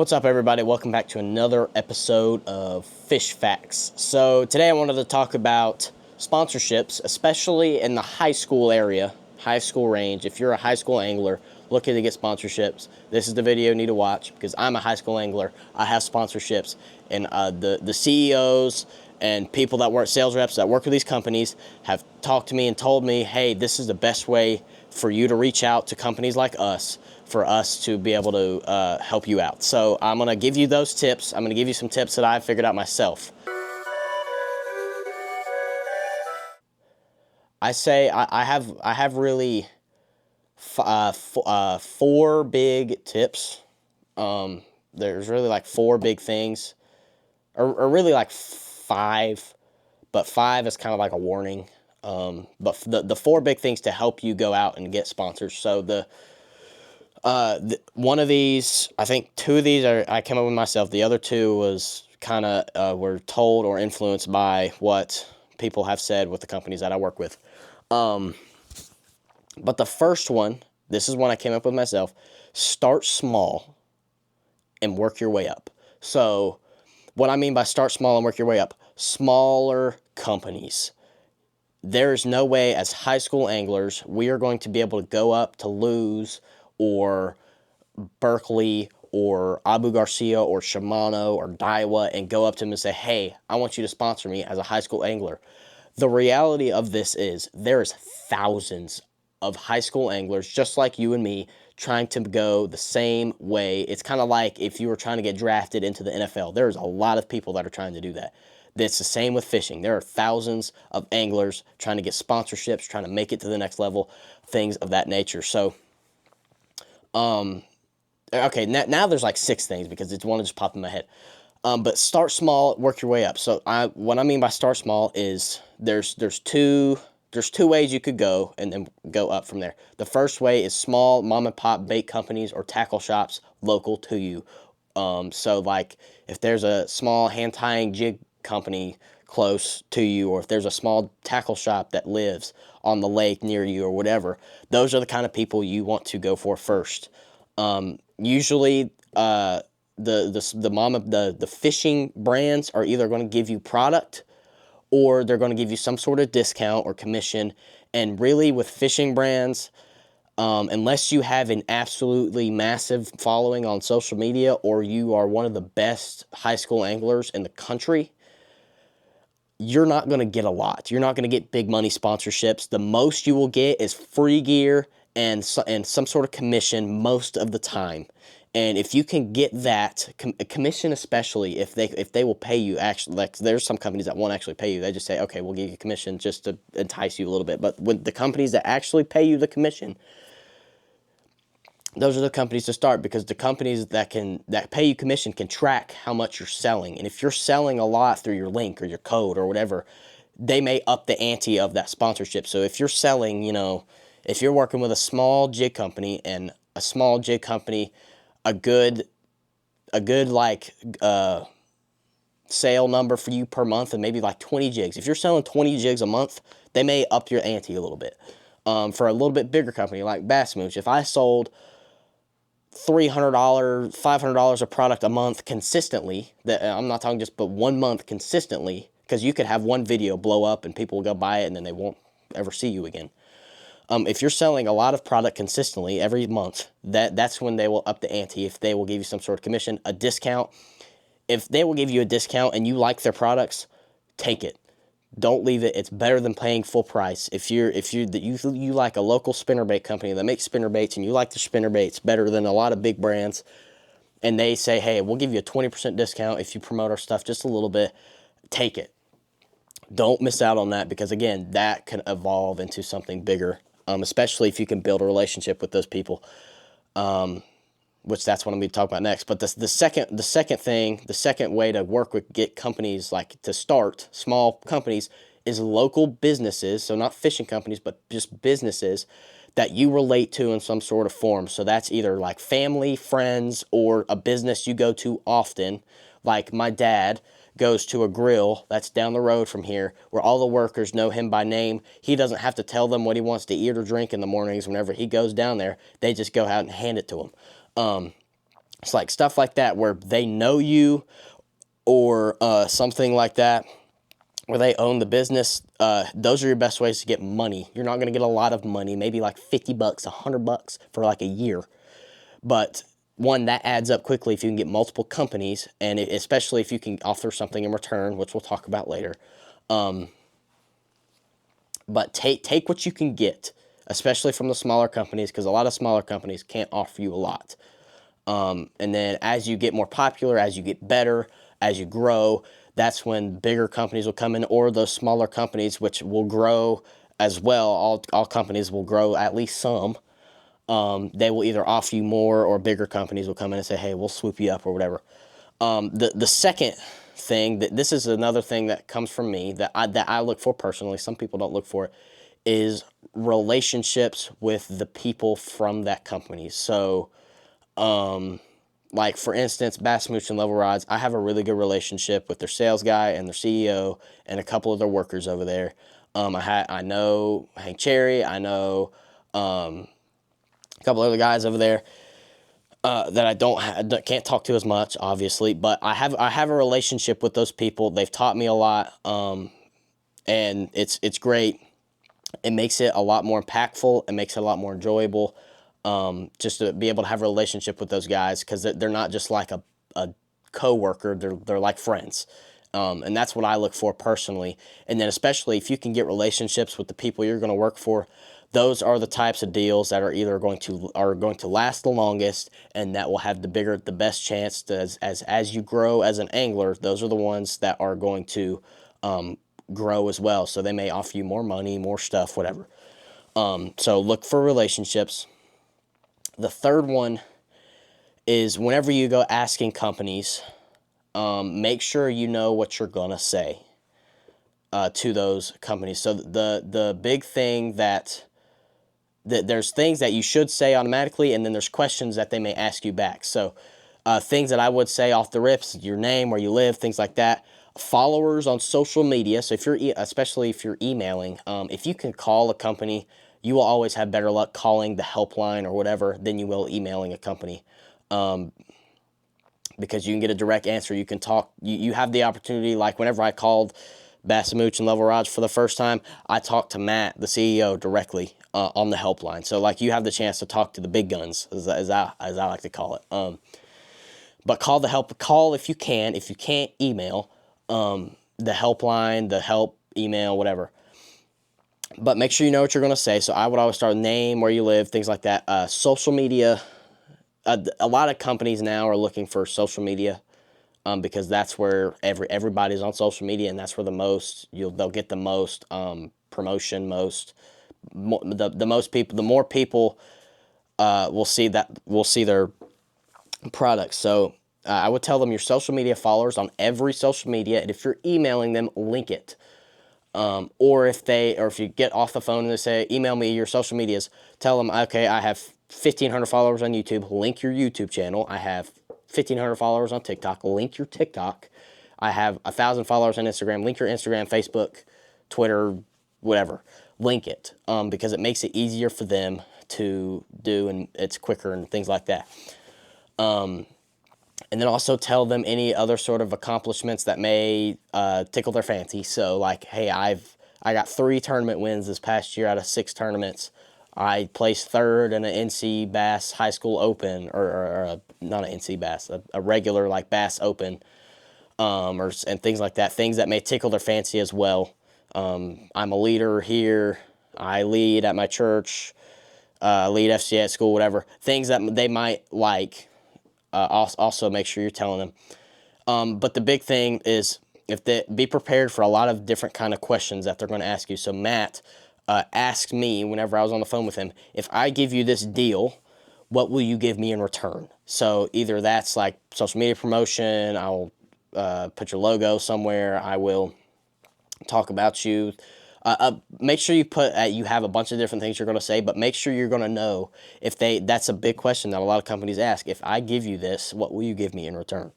What's up, everybody? Welcome back to another episode of Fish Facts. So today I wanted to talk about sponsorships, especially in the high school area, high school range. If you're a high school angler looking to get sponsorships, this is the video you need to watch because I'm a high school angler. I have sponsorships, and the CEOs and people that work, sales reps that work with these companies, have talked to me and told me, hey, this is the best way for you to reach out to companies like us, for us to be able to help you out. So I'm going to give you those tips. I'm going to give you some tips that I figured out myself. I have really four big tips. There's really like four big things, or really like five, but five is kind of like a warning. But the four big things to help you go out and get sponsors. So one of these, I think two of these I came up with myself. The other two was kind of were told or influenced by what people have said with the companies that I work with. But the first one, this is one I came up with myself. Start small and work your way up. So what I mean by start small and work your way up, smaller companies. There's no way as high school anglers we are going to be able to go up to Luz or Berkeley or Abu Garcia or Shimano or Daiwa and go up to them and say, hey, I want you to sponsor me as a high school angler. The reality of this is there's thousands of high school anglers just like you and me trying to go the same way. It's kind of like if you were trying to get drafted into the NFL. There's a lot of people that are trying to do that. It's the same with fishing. There are thousands of anglers trying to get sponsorships, trying to make it to the next level, things of that nature. So, okay, now there's like six things because it's one that just popped in my head. But start small, work your way up. So what I mean by start small is there's two ways you could go and then go up from there. The first way is small mom and pop bait companies or tackle shops local to you. So like if there's a small hand tying jig company close to you, or if there's a small tackle shop that lives on the lake near you or whatever, those are the kind of people you want to go for first. Usually, the fishing brands are either going to give you product or they're going to give you some sort of discount or commission. And really with fishing brands, unless you have an absolutely massive following on social media or you are one of the best high school anglers in the country, you're not going to get a lot. You're not going to get big money sponsorships. The most you will get is free gear and some sort of commission most of the time. And if you can get that commission, especially if they will pay you, actually, like there's some companies that won't actually pay you. They just say, okay, we'll give you a commission just to entice you a little bit. But when the companies that actually pay you the commission, those are the companies to start, because the companies that pay you commission can track how much you're selling. And if you're selling a lot through your link or your code or whatever, they may up the ante of that sponsorship. So if you're selling, if you're working with a small jig company and a small jig company, a good like sale number for you per month and maybe like 20 jigs. If you're selling 20 jigs a month, they may up your ante a little bit. For a little bit bigger company like Bass Mooch, if I sold $300, $500 of product a month consistently, that I'm not talking just but 1 month consistently, because you could have one video blow up and people will go buy it and then they won't ever see you again. If you're selling a lot of product consistently every month, that's when they will up the ante. If they will give you some sort of commission, a discount. If they will give you a discount and you like their products, take it. Don't leave it. It's better than paying full price. If you like a local spinnerbait company that makes spinnerbaits and you like the spinnerbaits better than a lot of big brands, and they say, hey, we'll give you a 20% discount if you promote our stuff just a little bit, take it. Don't miss out on that, because again, that can evolve into something bigger, especially if you can build a relationship with those people, which that's what I'm going to talk about next. But the second way to get companies, like to start small companies, is local businesses. So not fishing companies, but just businesses that you relate to in some sort of form. So that's either like family, friends, or a business you go to often. Like my dad goes to a grill that's down the road from here where all the workers know him by name. He doesn't have to tell them what he wants to eat or drink in the mornings. Whenever he goes down there, they just go out and hand it to him. It's like stuff like that where they know you, or something like that where they own the business. Those are your best ways to get money. You're not going to get a lot of money, maybe like $50, $100 for like a year. But one, that adds up quickly if you can get multiple companies, and especially if you can offer something in return, which we'll talk about later. But take what you can get, especially from the smaller companies, because a lot of smaller companies can't offer you a lot. And then as you get more popular, as you get better, as you grow, that's when bigger companies will come in, or those smaller companies, which will grow as well. All companies will grow, at least some. They will either offer you more, or bigger companies will come in and say, hey, we'll swoop you up or whatever. The second thing, that this is another thing that comes from me that I look for personally, some people don't look for it, is relationships with the people from that company. So, like for instance, Bass Mooch and Level Rods, I have a really good relationship with their sales guy and their CEO and a couple of their workers over there. I know Hank Cherry, I know a couple other guys over there that I can't talk to as much, obviously, but I have a relationship with those people. They've taught me a lot, and it's great. It makes it a lot more impactful. It makes it a lot more enjoyable. Just to be able to have a relationship with those guys, because they're not just like a co-worker, they're like friends. And that's what I look for personally. And then especially if you can get relationships with the people you're going to work for, those are the types of deals that are either going to last the longest, and that will have the best chance to, as you grow as an angler. Those are the ones that are going to grow as well. So they may offer you more money, more stuff, whatever. So look for relationships. The third one is whenever you go asking companies, make sure you know what you're gonna say to those companies. So the big thing that there's things that you should say automatically, and then there's questions that they may ask you back. So things that I would say off the rips: your name, where you live, things like that. Followers on social media. So especially if you're emailing, if you can call a company, you will always have better luck calling the helpline or whatever than you will emailing a company. Because you can get a direct answer. You can talk. You have the opportunity. Like whenever I called Bass Mooch and Level Rods for the first time, I talked to Matt, the CEO, directly on the helpline. So like you have the chance to talk to the big guns, as I like to call it. But call if you can. If you can't, email the helpline, the help email, whatever. But make sure you know what you're going to say. So I would always start with name, where you live, things like that. Social media. A lot of companies now are looking for social media, because that's where everybody's on social media, and that's where they'll get the most promotion, the most people, the more people will see their products. So I would tell them your social media followers on every social media, and if you're emailing them, link it. Or if you get off the phone and they say, email me your social medias, tell them, okay, I have 1,500 followers on YouTube, link your YouTube channel. I have 1,500 followers on TikTok, link your TikTok. I have 1,000 followers on Instagram, link your Instagram, Facebook, Twitter, whatever. Link it, because it makes it easier for them to do, and it's quicker and things like that. And then also tell them any other sort of accomplishments that may tickle their fancy. So like, hey, I got 3 tournament wins this past year out of 6 tournaments. I placed third in an NC Bass High School Open, or not an NC Bass, a regular like Bass Open, and things like that. Things that may tickle their fancy as well. I'm a leader here. I lead at my church. Lead FCA at school, whatever. Things that they might like. Also make sure you're telling them. But the big thing is be prepared for a lot of different kind of questions that they're going to ask you. So Matt asked me whenever I was on the phone with him, if I give you this deal, what will you give me in return? So either that's like social media promotion, I'll put your logo somewhere, I will talk about you. Make sure you have a bunch of different things you're going to say, but make sure you're going to know that's a big question that a lot of companies ask. If I give you this, what will you give me in return?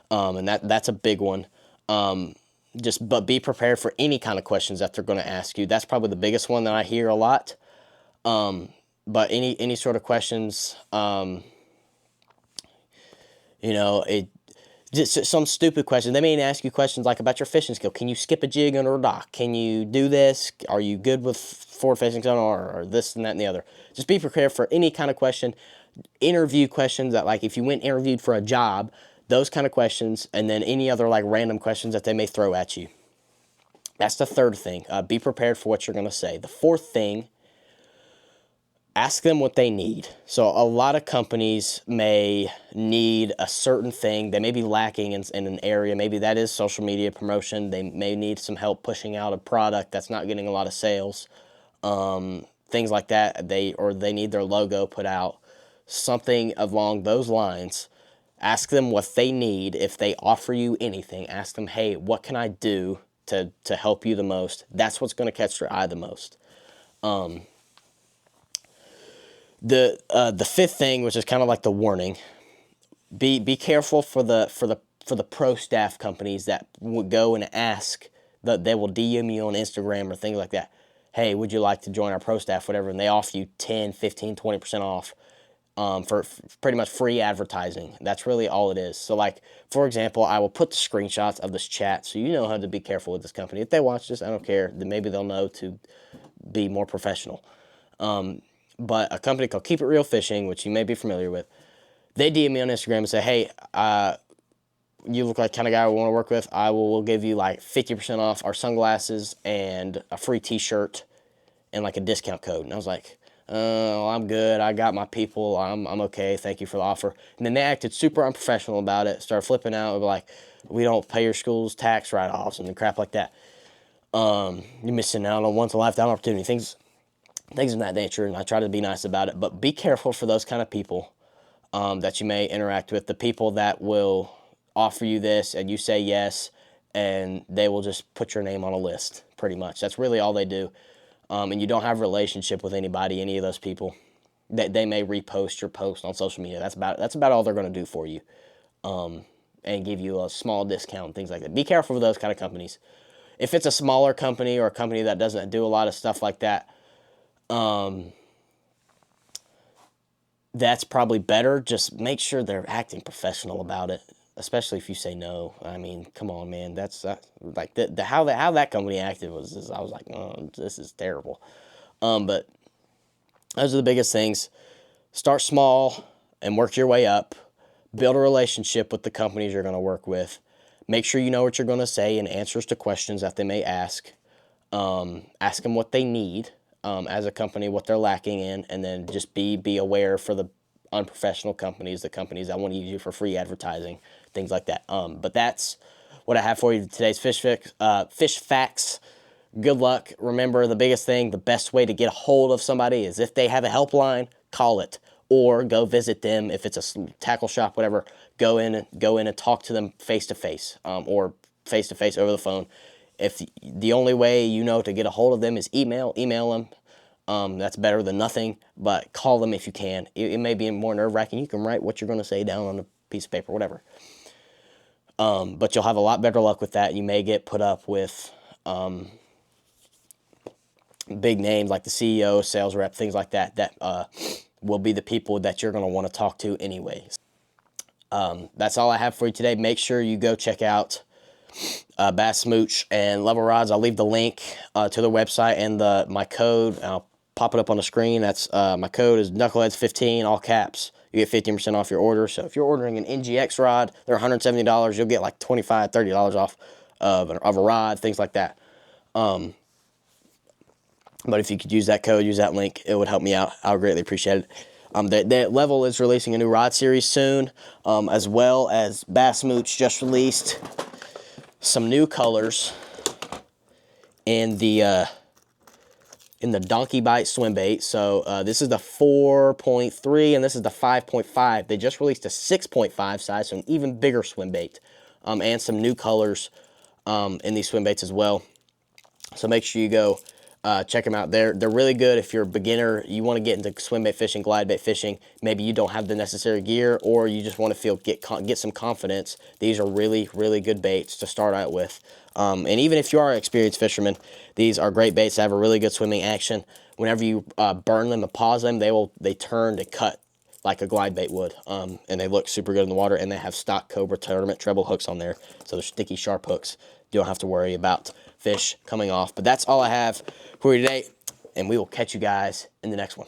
And that's a big one. But be prepared for any kind of questions that they're going to ask you. That's probably the biggest one that I hear a lot. But any sort of questions, You know, just some stupid question. They may ask you questions like about your fishing skill. Can you skip a jig under a dock? Can you do this? Are you good with forward facing sonar, or this and that and the other? Just be prepared for any kind of question. Interview questions that, like, if you went interviewed for a job, those kind of questions, and then any other like random questions that they may throw at you. That's the third thing. Be prepared for what you're going to say. The fourth thing, ask them what they need. So a lot of companies may need a certain thing. They may be lacking in an area. Maybe that is social media promotion. They may need some help pushing out a product that's not getting a lot of sales. Things like that. They need their logo put out. Something along those lines. Ask them what they need. If they offer you anything, ask them, hey, what can I do to help you the most? That's what's going to catch their eye the most. The fifth thing, which is kind of like the warning, be careful for the pro staff companies that would go and ask, that they will DM you on Instagram or things like that. Hey, would you like to join our pro staff, whatever, and they offer you 10, 15, 20% off for pretty much free advertising. That's really all it is. So, like, for example, I will put the screenshots of this chat so you know how to be careful with this company. If they watch this, I don't care. Then maybe they'll know to be more professional. But a company called Keep It Real Fishing, which you may be familiar with, they DM me on Instagram and say, hey, you look like the kind of guy we want to work with. We'll give you like 50% off our sunglasses and a free t-shirt and like a discount code. And I was like, I'm good. I got my people. I'm okay. Thank you for the offer. And then they acted super unprofessional about it. Started flipping out. Like, we don't pay your school's tax write-offs and crap like that. You're missing out on once in a lifetime opportunity. Things of that nature. And I try to be nice about it. But be careful for those kind of people that you may interact with. The people that will offer you this and you say yes, and they will just put your name on a list, pretty much. That's really all they do. And you don't have a relationship with anybody, any of those people. They may repost your post on social media. That's about all they're going to do for you, and give you a small discount and things like that. Be careful with those kind of companies. If it's a smaller company or a company that doesn't do a lot of stuff like that, that's probably better. Just make sure they're acting professional about it, especially if you say no. I mean, come on, man. That's like how that company acted was I was like, oh, this is terrible. But those are the biggest things. Start small and work your way up. Build a relationship with the companies you're going to work with. Make sure you know what you're going to say and answers to questions that they may ask. Ask them what they need as a company, what they're lacking in, and then just be aware for the unprofessional companies, the companies that want to use you for free advertising, things like that. But that's what I have for you today's fish facts. Good luck. Remember, the biggest thing, the best way to get a hold of somebody is if they have a helpline, call it, or go visit them. If it's a tackle shop, whatever, go in and talk to them face to face, or face to face over the phone. If the only way you know to get a hold of them is email them. That's better than nothing, but call them if you can. It may be more nerve-wracking. You can write what you're going to say down on a piece of paper, whatever. But you'll have a lot better luck with that. You may get put up with big names like the CEO, sales rep, things like that, that will be the people that you're going to want to talk to anyways. That's all I have for you today. Make sure you go check out Bass Smooch and Level Rods. I'll leave the link to the website and my code. I'll pop it up on the screen. That's my code is Knuckleheads15, all caps. You get 15% off your order. So if you're ordering an NGX rod, they're $170. You'll get like $25, $30 off of a rod, things like that. But if you could use that code, use that link, it would help me out. I would greatly appreciate it. The Level is releasing a new rod series soon, as well as Bass Smooch just released some new colors in the Donkey Bite swim bait. So this is the 4.3 and this is the 5.5. They just released a 6.5 size, so an even bigger swim bait, and some new colors in these swim baits as well. So make sure you go check them out. They're really good if you're a beginner, you want to get into swim bait fishing, glide bait fishing. Maybe you don't have the necessary gear, or you just want to get some confidence. These are really, really good baits to start out with. And even if you are an experienced fisherman, these are great baits that have a really good swimming action. Whenever you burn them and pause them, they turn to cut like a glide bait would. And they look super good in the water, and they have stock Cobra tournament treble hooks on there. So they're sticky, sharp hooks. You don't have to worry about fish coming off. But that's all I have for you today, and we will catch you guys in the next one.